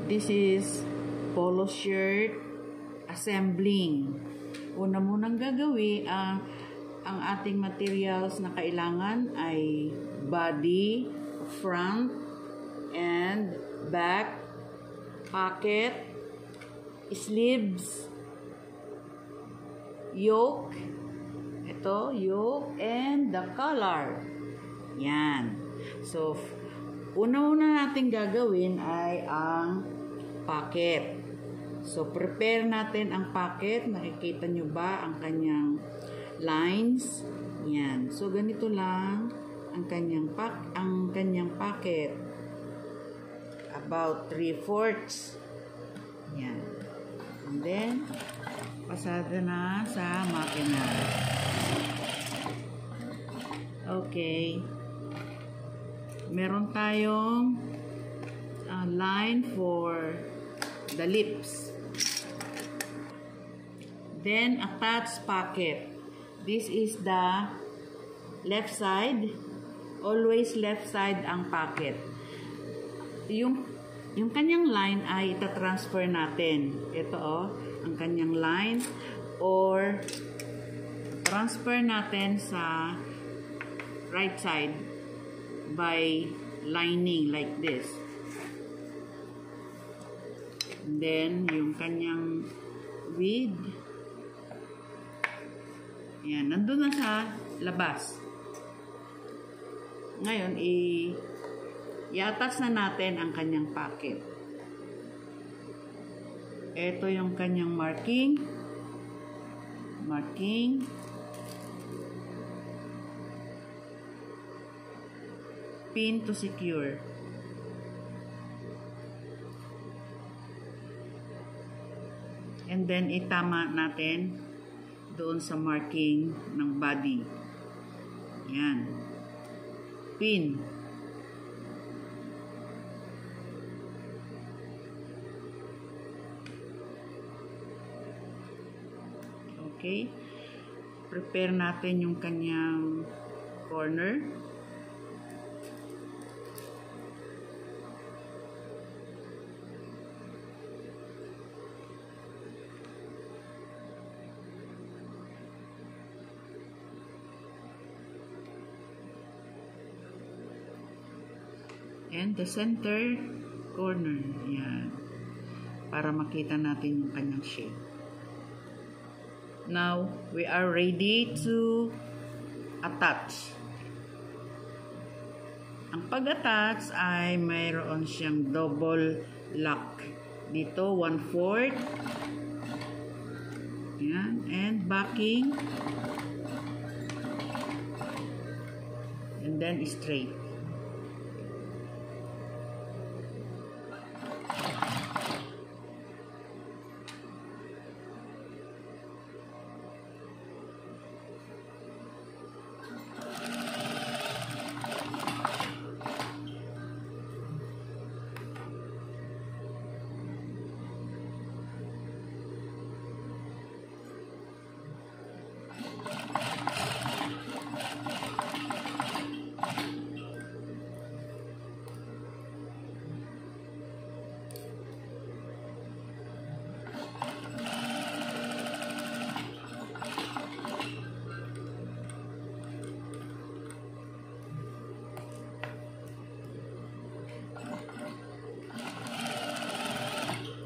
This is polo shirt assembling. Una munang gagawin, ang ating materials na kailangan ay body, front, and back, pocket, sleeves, yoke, ito, yoke, and the collar. Yan. So, una-una natin gagawin ay ang pocket. So, prepare natin ang pocket. Nakikita nyo ba ang kanyang lines? Yan. So, ganito lang ang kanyang pocket. About 3/4. Yan. And then, pasada na sa makina. Okay. Meron tayong line for the lips. Then, attach pocket. This is the left side. Always left side ang pocket. Yung kanyang line ay itatransfer natin. Ito ang kanyang line. Or, transfer natin sa right side by lining like this. And then, yung kanyang width. Yan, nandun na sa labas. Ngayon, i-attach na natin ang kanyang pocket. Ito yung kanyang marking. Pin to secure. And then, itama natin doon sa marking ng body. Yan. Pin. Okay. Prepare natin yung kanyang corner. And the center corner. Yan. Para makita natin yung kanyang shape. Now, we are ready to attach. Ang pag-attach ay mayroon siyang double lock. Dito, 1/4. Yan. And backing. And then straight.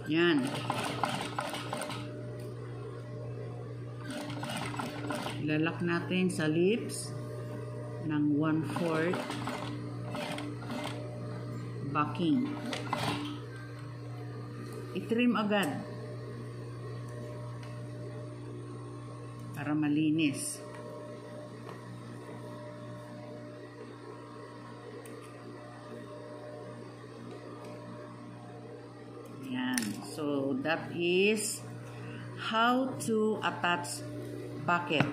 Yan. Ilalak natin sa lips ng 1/4 backing. I-trim agad para malinis. Yan. So, that is how to attach pocket.